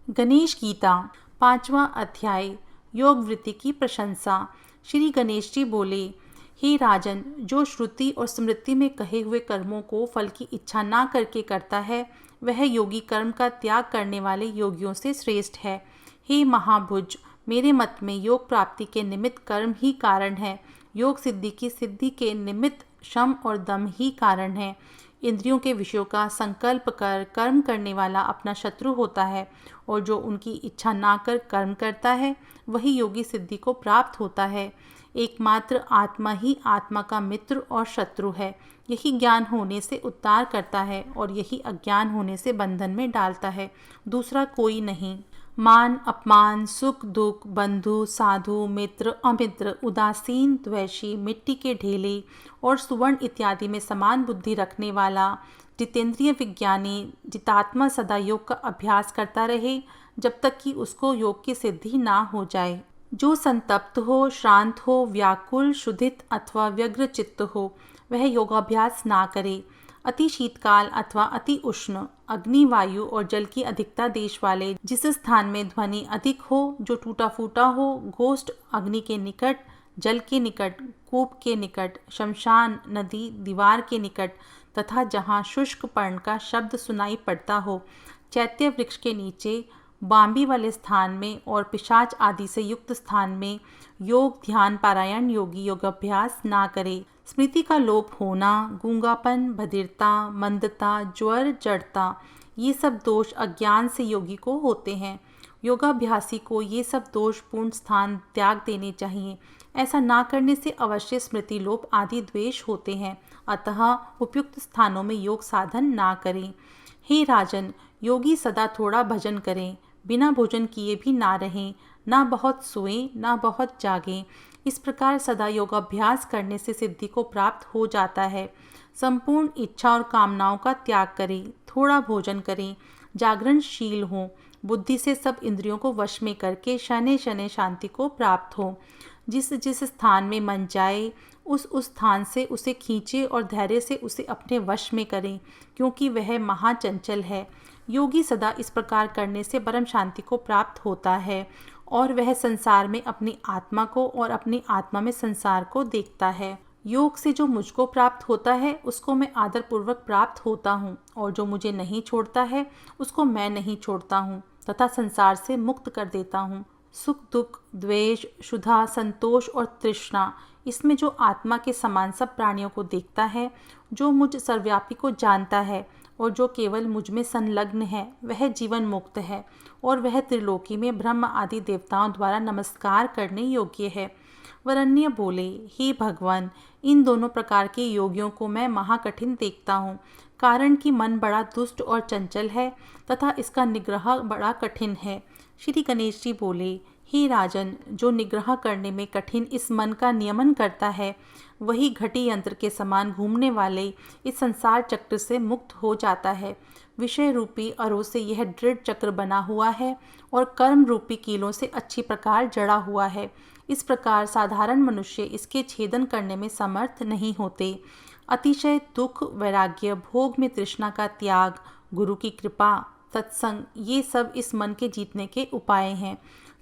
गणेश गीता 5वां अध्याय योग वृत्ति की प्रशंसा। श्री गणेश जी बोले, हे राजन, जो श्रुति और स्मृति में कहे हुए कर्मों को फल की इच्छा ना करके करता है, वह योगी कर्म का त्याग करने वाले योगियों से श्रेष्ठ है। हे महाभुज, मेरे मत में योग प्राप्ति के निमित्त कर्म ही कारण है। योग सिद्धि की सिद्धि के निमित्त शम और दम ही कारण है। इंद्रियों के विषयों का संकल्प कर कर्म करने वाला अपना शत्रु होता है, और जो उनकी इच्छा ना कर कर्म करता है, वही योगी सिद्धि को प्राप्त होता है। एकमात्र आत्मा ही आत्मा का मित्र और शत्रु है। यही ज्ञान होने से उद्धार करता है और यही अज्ञान होने से बंधन में डालता है, दूसरा कोई नहीं। मान अपमान, सुख दुख, बंधु साधु, मित्र अमित्र, उदासीन द्वेषी, मिट्टी के ढेले और सुवर्ण इत्यादि में समान बुद्धि रखने वाला जितेंद्रिय विज्ञानी जितात्मा सदा योग का अभ्यास करता रहे, जब तक कि उसको योग की सिद्धि ना हो जाए। जो संतप्त हो, श्रांत हो, व्याकुल, शुद्धित अथवा व्यग्र चित्त हो, वह योगाभ्यास ना करे। अति शीतकाल अथवा अति उष्ण, अग्नि, वायु और जल की अधिकता देश वाले, जिस स्थान में ध्वनि अधिक हो, जो टूटा फूटा हो, गोष्ठ अग्नि के निकट, जल के निकट, कूप के निकट, शमशान, नदी, दीवार के निकट तथा जहाँ शुष्क पर्ण का शब्द सुनाई पड़ता हो, चैत्य वृक्ष के नीचे, बांबी वाले स्थान में और पिशाच आदि से युक्त स्थान में योग ध्यान पारायण योगी योगाभ्यास ना करे। स्मृति का लोप होना, गूंगापन, बधिरता, मंदता, ज्वर, जड़ता, ये सब दोष अज्ञान से योगी को होते हैं। योगाभ्यासी को ये सब दोषपूर्ण स्थान त्याग देने चाहिए। ऐसा ना करने से अवश्य स्मृति लोप आदि द्वेष होते हैं। अतः उपयुक्त स्थानों में योग साधन ना करें। हे राजन, योगी सदा थोड़ा भजन करें, बिना भोजन किए भी ना रहें, ना बहुत सोएं, ना बहुत जागें। इस प्रकार सदा योगाभ्यास करने से सिद्धि को प्राप्त हो जाता है। संपूर्ण इच्छा और कामनाओं का त्याग करें, थोड़ा भोजन करें, जागरणशील हों, बुद्धि से सब इंद्रियों को वश में करके शनै शनै शांति को प्राप्त हो। जिस जिस स्थान में मन जाए, उस स्थान से उसे खींचे और धैर्य से उसे अपने वश में करें, क्योंकि वह महाचंचल है। योगी सदा इस प्रकार करने से परम शांति को प्राप्त होता है, और वह संसार में अपनी आत्मा को और अपनी आत्मा में संसार को देखता है। योग से जो मुझको प्राप्त होता है, उसको मैं आदरपूर्वक प्राप्त होता हूँ, और जो मुझे नहीं छोड़ता है, उसको मैं नहीं छोड़ता हूँ तथा संसार से मुक्त कर देता हूँ। सुख दुख, द्वेष, क्षुधा, संतोष और तृष्णा, इसमें जो आत्मा के समान सब प्राणियों को देखता है, जो मुझ सर्वव्यापी को जानता है और जो केवल मुझ में संलग्न है, वह जीवन मुक्त है, और वह त्रिलोकी में ब्रह्म आदि देवताओं द्वारा नमस्कार करने योग्य है। वरन्य बोले, हे भगवान, इन दोनों प्रकार के योगियों को मैं महाकठिन देखता हूँ, कारण कि मन बड़ा दुष्ट और चंचल है तथा इसका निग्रह बड़ा कठिन है। श्री गणेश जी बोले, हे राजन, जो निग्रह करने में कठिन इस मन का नियमन करता है, वही घटी यंत्र के समान घूमने वाले इस संसार चक्र से मुक्त हो जाता है। विषय रूपी अरों से यह दृढ़ चक्र बना हुआ है और कर्म रूपी कीलों से अच्छी प्रकार जड़ा हुआ है। इस प्रकार साधारण मनुष्य इसके छेदन करने में समर्थ नहीं होते। अतिशय दुख, वैराग्य, भोग में तृष्णा का त्याग, गुरु की कृपा, सत्संग, ये सब इस मन के जीतने के उपाय हैं।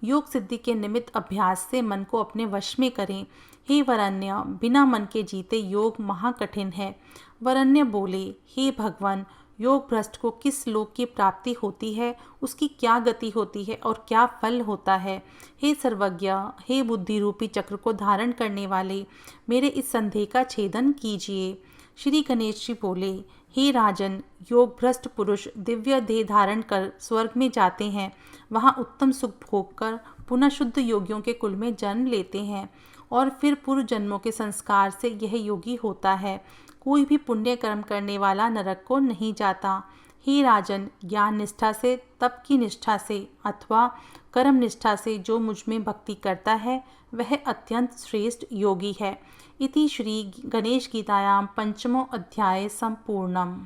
योग सिद्धि के निमित्त अभ्यास से मन को अपने वश में करें। हे वरन्य, बिना मन के जीते योग महाकठिन है। वरन्य बोले, हे भगवान, योग भ्रष्ट को किस लोक की प्राप्ति होती है, उसकी क्या गति होती है और क्या फल होता है। हे सर्वज्ञ, हे बुद्धि रूपी चक्र को धारण करने वाले, मेरे इस संदेह का छेदन कीजिए। श्री गणेश जी बोले, हे राजन, योग भ्रष्ट पुरुष दिव्य देह धारण कर स्वर्ग में जाते हैं। वहाँ उत्तम सुख भोग कर पुनः शुद्ध योगियों के कुल में जन्म लेते हैं, और फिर पूर्व जन्मों के संस्कार से यह योगी होता है। कोई भी पुण्य कर्म करने वाला नरक को नहीं जाता। हे राजन, ज्ञान निष्ठा से, तप की निष्ठा से अथवा कर्म निष्ठा से जो मुझ में भक्ति करता है, वह अत्यंत श्रेष्ठ योगी है। इति श्री गणेश गीतायां 5मो अध्याय संपूर्णम्।